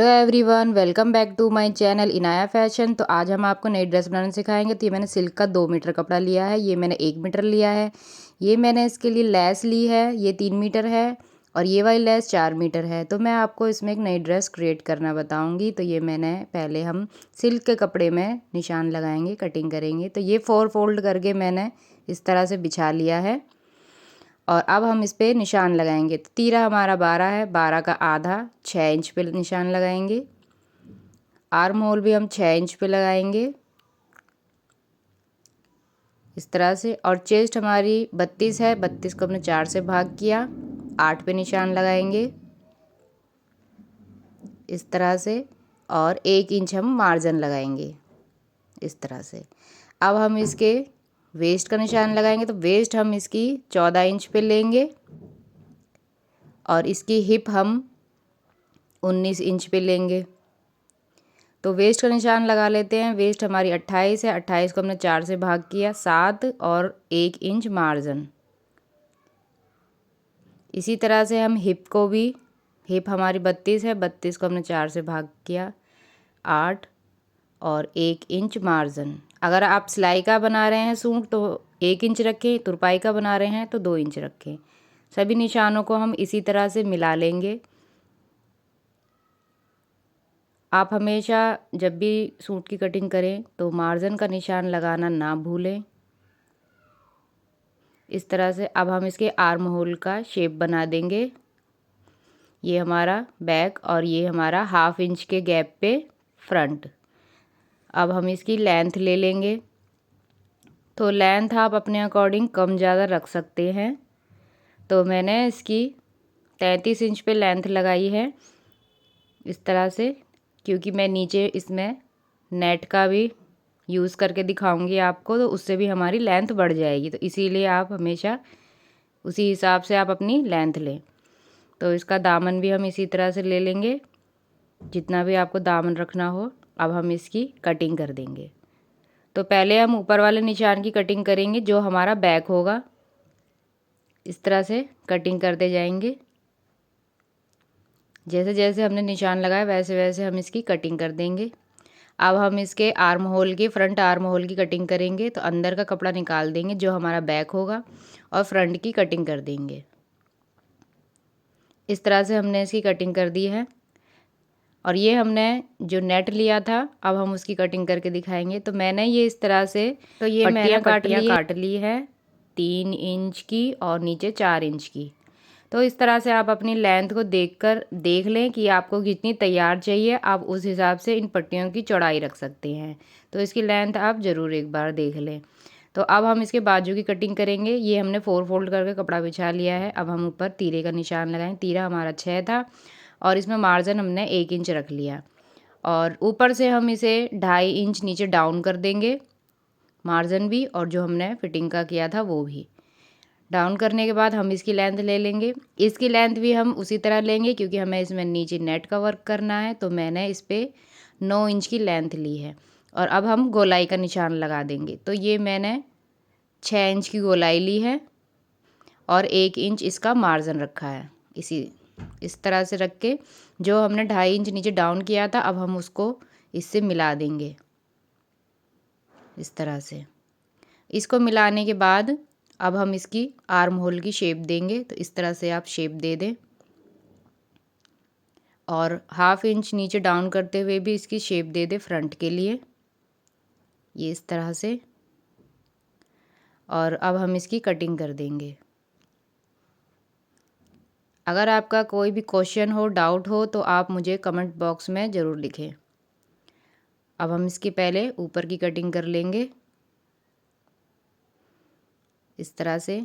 Hello everyone, welcome back to my channel Inaya fashion. तो आज हम आपको नई ड्रेस बनाना सिखाएंगे। तो ये मैंने सिल्क का 2 मीटर कपड़ा लिया है, ये मैंने 1 मीटर लिया है। ये मैंने इसके लिए लेस ली है, ये 3 मीटर है और ये वाली लेस 4 मीटर है। तो मैं आपको इसमें एक नई ड्रेस क्रिएट करना बताऊंगी। तो ये मैंने पहले हम सिल्क के कपड़े में निशान लगाएंगे, कटिंग करेंगे। तो ये 4 फोल्ड करके मैंने इस तरह से बिछा लिया है और अब हम इस पे निशान लगाएंगे। तो तीरा हमारा 12 है, 12 का आधा 6 इंच पे निशान लगाएंगे। आर्म होल भी हम 6 इंच पे लगाएंगे इस तरह से। और चेस्ट हमारी 32 है, 32 को हमने 4 से भाग किया, 8 पे निशान लगाएंगे इस तरह से। और 1 इंच हम मार्जिन लगाएंगे इस तरह से। अब हम इसके वेस्ट का निशान लगाएंगे। तो वेस्ट हम इसकी 14 इंच पे लेंगे और इसकी हिप हम 19 इंच पे लेंगे। तो वेस्ट का निशान लगा लेते हैं। वेस्ट हमारी 28 है, 28 को हमने 4 से भाग किया, 7 और 1 इंच मार्जिन। इसी तरह से हम हिप को भी, हिप हमारी 32 है, 32 को हमने 4 से भाग किया, 8 और 1 इंच मार्जिन। अगर आप सिलाई का बना रहे हैं सूट तो 1 इंच रखें, तुरपाई का बना रहे हैं तो 2 इंच रखें। सभी निशानों को हम इसी तरह से मिला लेंगे। आप हमेशा जब भी सूट की कटिंग करें तो मार्जिन का निशान लगाना ना भूलें इस तरह से। अब हम इसके आर्म होल का शेप बना देंगे। ये हमारा बैक और ये हमारा 1/2 इंच के गैप पे फ्रंट। अब हम इसकी लेंथ ले लेंगे। तो लेंथ आप अपने अकॉर्डिंग कम ज़्यादा रख सकते हैं। तो मैंने इसकी 33 इंच पे लेंथ लगाई है इस तरह से, क्योंकि मैं नीचे इसमें नेट का भी यूज़ करके दिखाऊंगी आपको, तो उससे भी हमारी लेंथ बढ़ जाएगी। तो इसीलिए आप हमेशा उसी हिसाब से आप अपनी लेंथ लें। तो इसका दामन भी हम इसी तरह से ले लेंगे, जितना भी आपको दामन रखना हो। अब हम इसकी कटिंग कर देंगे। तो पहले हम ऊपर वाले निशान की कटिंग करेंगे, जो हमारा बैक होगा। इस तरह से कटिंग करते जाएंगे। जैसे जैसे हमने निशान लगाया वैसे वैसे हम इसकी कटिंग कर देंगे। अब हम इसके आर्म होल की, फ्रंट आर्म होल की कटिंग करेंगे। तो अंदर का कपड़ा निकाल देंगे जो हमारा बैक होगा और फ्रंट की कटिंग कर देंगे। इस तरह से हमने इसकी कटिंग कर दी है। और ये हमने जो नेट लिया था, अब हम उसकी कटिंग करके दिखाएंगे। तो मैंने ये इस तरह से, तो ये मैंने पट्टियाँ काट ली है 3 इंच की और नीचे 4 इंच की। तो इस तरह से आप अपनी लेंथ को देख लें कि आपको कितनी तैयार चाहिए। आप उस हिसाब से इन पट्टियों की चौड़ाई रख सकते हैं। तो इसकी लेंथ आप ज़रूर एक बार देख लें। तो अब हम इसके बाजू की कटिंग करेंगे। ये हमने 4 फोल्ड करके कपड़ा बिछा लिया है। अब हम ऊपर तीरे का निशान लगाएं। तीरा हमारा 6 था और इसमें मार्जिन हमने 1 इंच रख लिया। और ऊपर से हम इसे 2.5 इंच नीचे डाउन कर देंगे, मार्जिन भी और जो हमने फिटिंग का किया था वो भी। डाउन करने के बाद हम इसकी लेंथ ले लेंगे। इसकी लेंथ भी हम उसी तरह लेंगे, क्योंकि हमें इसमें नीचे नेट का वर्क करना है। तो मैंने इस पर 9 इंच की लेंथ ली है। और अब हम गोलाई का निशान लगा देंगे। तो ये मैंने 6 इंच की गोलाई ली है और 1 इंच इसका मार्जिन रखा है। इस तरह से रख के जो हमने 2.5 इंच नीचे डाउन किया था, अब हम उसको इससे मिला देंगे इस तरह से। इसको मिलाने के बाद अब हम इसकी आर्म होल की शेप देंगे। तो इस तरह से आप शेप दे दें और 1/2 इंच नीचे डाउन करते हुए भी इसकी शेप दे दें फ्रंट के लिए, ये इस तरह से। और अब हम इसकी कटिंग कर देंगे। अगर आपका कोई भी क्वेश्चन हो, डाउट हो, तो आप मुझे कमेंट बॉक्स में ज़रूर लिखें। अब हम इसकी पहले ऊपर की कटिंग कर लेंगे इस तरह से।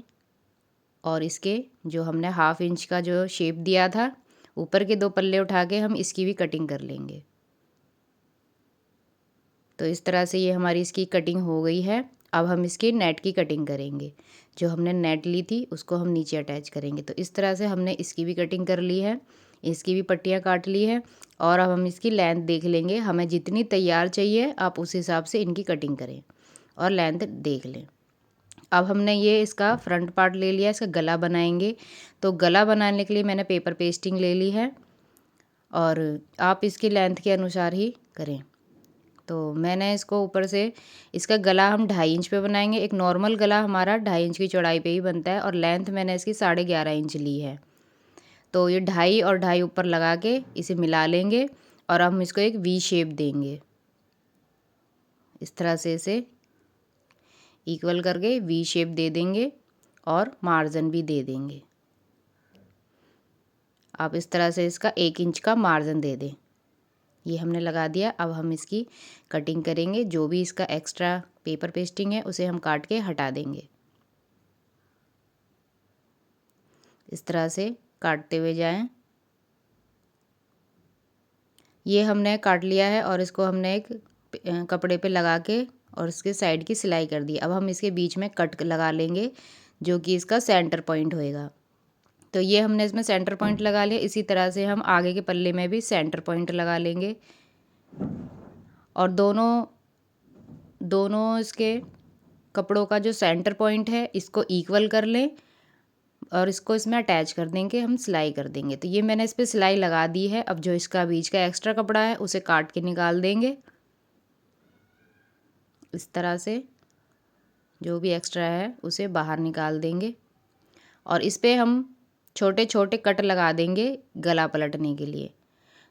और इसके जो हमने 1/2 इंच का जो शेप दिया था, ऊपर के 2 पल्ले उठा के हम इसकी भी कटिंग कर लेंगे। तो इस तरह से ये हमारी इसकी कटिंग हो गई है। अब हम इसकी नेट की कटिंग करेंगे। जो हमने नेट ली थी उसको हम नीचे अटैच करेंगे। तो इस तरह से हमने इसकी भी कटिंग कर ली है, इसकी भी पट्टियाँ काट ली है। और अब हम इसकी लेंथ देख लेंगे। हमें जितनी तैयार चाहिए आप उस हिसाब से इनकी कटिंग करें और लेंथ देख लें। अब हमने ये इसका फ्रंट पार्ट ले लिया, इसका गला बनाएंगे। तो गला बनाने के लिए मैंने पेपर पेस्टिंग ले ली है और आप इसकी लेंथ के अनुसार ही करें। तो मैंने इसको ऊपर से, इसका गला हम 2.5 इंच पे बनाएंगे। एक नॉर्मल गला हमारा 2.5 इंच की चौड़ाई पे ही बनता है और लेंथ मैंने इसकी 11.5 इंच ली है। तो ये 2.5 और 2.5 ऊपर लगा के इसे मिला लेंगे और हम इसको एक वी शेप देंगे। इस तरह से इसे इक्वल करके वी शेप दे देंगे और मार्जिन भी दे देंगे। आप इस तरह से इसका 1 इंच का मार्जिन दे दें। ये हमने लगा दिया। अब हम इसकी कटिंग करेंगे। जो भी इसका एक्स्ट्रा पेपर पेस्टिंग है उसे हम काट के हटा देंगे। इस तरह से काटते हुए जाएं। ये हमने काट लिया है और इसको हमने एक कपड़े पे लगा के और इसके साइड की सिलाई कर दी। अब हम इसके बीच में कट लगा लेंगे जो कि इसका सेंटर पॉइंट होएगा। तो ये हमने इसमें सेंटर पॉइंट लगा लिया। इसी तरह से हम आगे के पल्ले में भी सेंटर पॉइंट लगा लेंगे और दोनों इसके कपड़ों का जो सेंटर पॉइंट है इसको इक्वल कर लें और इसको इसमें अटैच कर देंगे, हम सिलाई कर देंगे। तो ये मैंने इस पर सिलाई लगा दी है। अब जो इसका बीच का एक्स्ट्रा कपड़ा है उसे काट के निकाल देंगे। इस तरह से जो भी एक्स्ट्रा है उसे बाहर निकाल देंगे और इस पर हम छोटे छोटे कट लगा देंगे गला पलटने के लिए।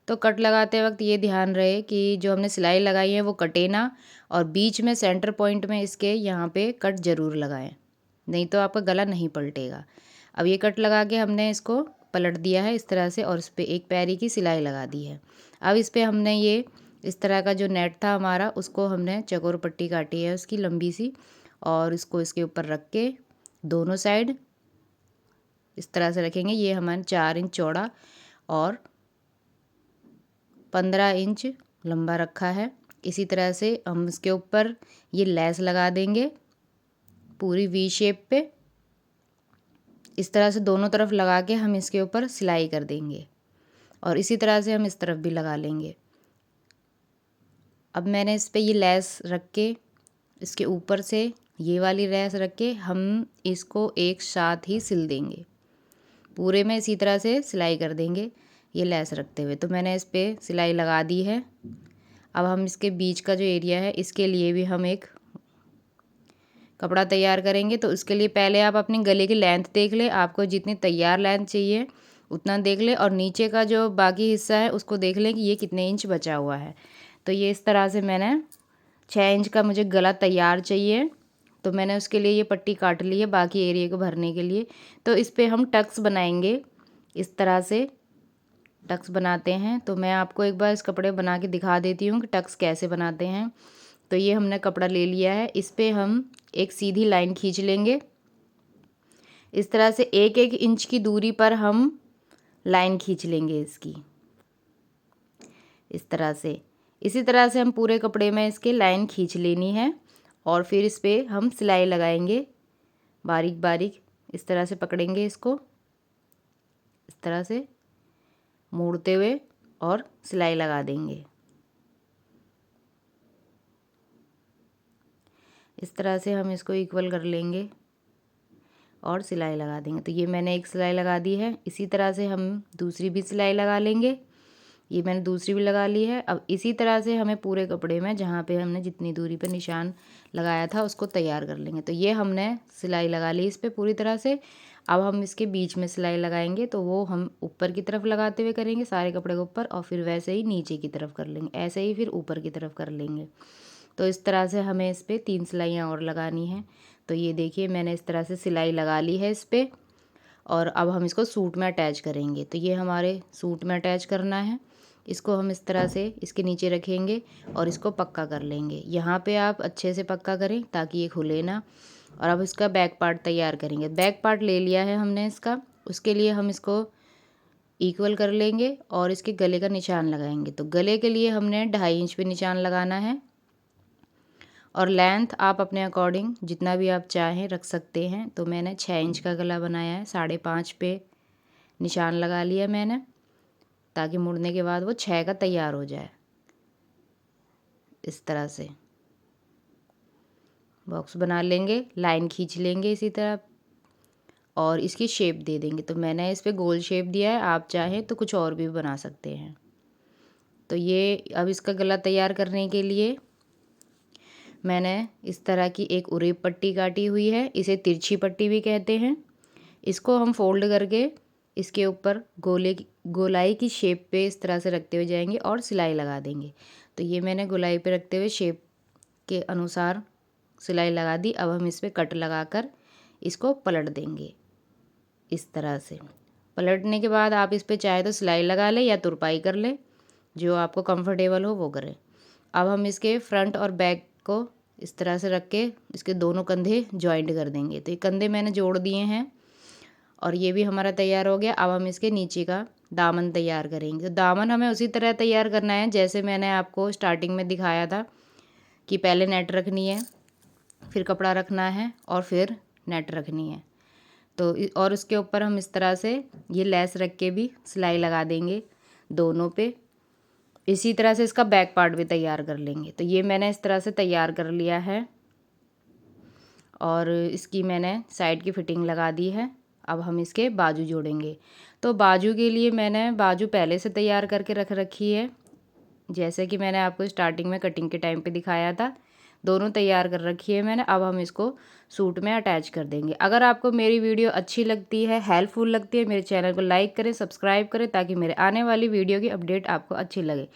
तो कट लगाते वक्त ये ध्यान रहे कि जो हमने सिलाई लगाई है वो कटे ना और बीच में सेंटर पॉइंट में इसके यहाँ पे कट ज़रूर लगाएं, नहीं तो आपका गला नहीं पलटेगा। अब ये कट लगा के हमने इसको पलट दिया है इस तरह से और इस पर एक पैरी की सिलाई लगा दी है। अब इस पर हमने ये इस तरह का जो नेट था हमारा उसको हमने चकोर पट्टी काटी है उसकी लंबी सी और इसको इसके ऊपर रख के दोनों साइड इस तरह से रखेंगे। ये हमारा 4 इंच चौड़ा और 15 इंच लंबा रखा है। इसी तरह से हम इसके ऊपर ये लेस लगा देंगे पूरी वी शेप पे। इस तरह से दोनों तरफ लगा के हम इसके ऊपर सिलाई कर देंगे और इसी तरह से हम इस तरफ भी लगा लेंगे। अब मैंने इस पे ये लेस रख के इसके ऊपर से ये वाली लेस रख के हम इसको एक साथ ही सिल देंगे। पूरे में इसी तरह से सिलाई कर देंगे ये लेस रखते हुए। तो मैंने इस पर सिलाई लगा दी है। अब हम इसके बीच का जो एरिया है इसके लिए भी हम एक कपड़ा तैयार करेंगे। तो इसके लिए पहले आप अपने गले की लेंथ देख ले, आपको जितनी तैयार लेंथ चाहिए उतना देख ले और नीचे का जो बाकी हिस्सा है उसको देख लें कि ये कितने इंच बचा हुआ है। तो ये इस तरह से मैंने 6 इंच का मुझे गला तैयार चाहिए तो मैंने उसके लिए ये पट्टी काट ली है बाकी एरिया को भरने के लिए। तो इस पर हम टक्स बनाएंगे। इस तरह से टक्स बनाते हैं। तो मैं आपको एक बार इस कपड़े बना के दिखा देती हूँ कि टक्स कैसे बनाते हैं। तो ये हमने कपड़ा ले लिया है। इस पर हम एक सीधी लाइन खींच लेंगे। इस तरह से 1-1 इंच की दूरी पर हम लाइन खींच लेंगे इसकी इस तरह से। इसी तरह से हम पूरे कपड़े में इसके लाइन खींच लेनी है और फिर इस पर हम सिलाई लगाएंगे बारीक बारीक। इस तरह से पकड़ेंगे इसको इस तरह से मोड़ते हुए और सिलाई लगा देंगे। इस तरह से हम इसको इक्वल कर लेंगे और सिलाई लगा देंगे। तो ये मैंने एक सिलाई लगा दी है। इसी तरह से हम दूसरी भी सिलाई लगा लेंगे। ये मैंने दूसरी भी लगा ली है। अब इसी तरह से हमें पूरे कपड़े में जहाँ पे हमने जितनी दूरी पे निशान लगाया था उसको तैयार कर लेंगे। तो ये हमने सिलाई लगा ली इस पर पूरी तरह से। अब हम इसके बीच में सिलाई लगाएंगे तो वो हम ऊपर की तरफ लगाते हुए करेंगे सारे कपड़े के ऊपर और फिर वैसे ही नीचे की तरफ कर लेंगे, ऐसे ही फिर ऊपर की तरफ कर लेंगे। तो इस तरह से हमें इस पर 3 सिलाइयाँ और लगानी हैं। तो ये देखिए मैंने इस तरह से सिलाई लगा ली है इस पर और अब हम इसको सूट में अटैच करेंगे। तो ये हमारे सूट में अटैच करना है। इसको हम इस तरह से इसके नीचे रखेंगे और इसको पक्का कर लेंगे। यहाँ पे आप अच्छे से पक्का करें ताकि ये खुले ना। और अब इसका बैक पार्ट तैयार करेंगे। बैक पार्ट ले लिया है हमने इसका। उसके लिए हम इसको इक्वल कर लेंगे और इसके गले का निशान लगाएंगे। तो गले के लिए हमने 2.5 इंच पे निशान लगाना है और लेंथ आप अपने अकॉर्डिंग जितना भी आप चाहें रख सकते हैं। तो मैंने 6 इंच का गला बनाया है, 5.5 पे निशान लगा लिया मैंने ताकि मुड़ने के बाद वो 6 का तैयार हो जाए। इस तरह से बॉक्स बना लेंगे, लाइन खींच लेंगे इसी तरह और इसकी शेप दे देंगे। तो मैंने इस पर गोल शेप दिया है, आप चाहें तो कुछ और भी बना सकते हैं। तो ये अब इसका गला तैयार करने के लिए मैंने इस तरह की एक उरेब पट्टी काटी हुई है, इसे तिरछी पट्टी भी कहते हैं। इसको हम फोल्ड करके इसके ऊपर गोलाई की शेप पे इस तरह से रखते हुए जाएंगे और सिलाई लगा देंगे। तो ये मैंने गोलाई पे रखते हुए शेप के अनुसार सिलाई लगा दी। अब हम इस पर कट लगाकर इसको पलट देंगे। इस तरह से पलटने के बाद आप इस पर चाहे तो सिलाई लगा लें या तुरपाई कर लें, जो आपको कंफर्टेबल हो वो करें। अब हम इसके फ्रंट और बैक को इस तरह से रख के इसके दोनों कंधे जॉइंट कर देंगे। तो ये कंधे मैंने जोड़ दिए हैं और ये भी हमारा तैयार हो गया। अब हम इसके नीचे का दामन तैयार करेंगे। तो दामन हमें उसी तरह तैयार करना है जैसे मैंने आपको स्टार्टिंग में दिखाया था कि पहले नेट रखनी है, फिर कपड़ा रखना है और फिर नेट रखनी है। तो और उसके ऊपर हम इस तरह से ये लेस रख के भी सिलाई लगा देंगे दोनों पे। इसी तरह से इसका बैक पार्ट भी तैयार कर लेंगे। तो ये मैंने इस तरह से तैयार कर लिया है और इसकी मैंने साइड की फिटिंग लगा दी है। अब हम इसके बाजू जोड़ेंगे। तो बाजू के लिए मैंने बाजू पहले से तैयार करके रख रखी है, जैसे कि मैंने आपको स्टार्टिंग में कटिंग के टाइम पे दिखाया था। दोनों तैयार कर रखी है मैंने। अब हम इसको सूट में अटैच कर देंगे। अगर आपको मेरी वीडियो अच्छी लगती है, हेल्पफुल लगती है, मेरे चैनल को लाइक करें, सब्सक्राइब करें ताकि मेरे आने वाली वीडियो की अपडेट आपको अच्छी लगे।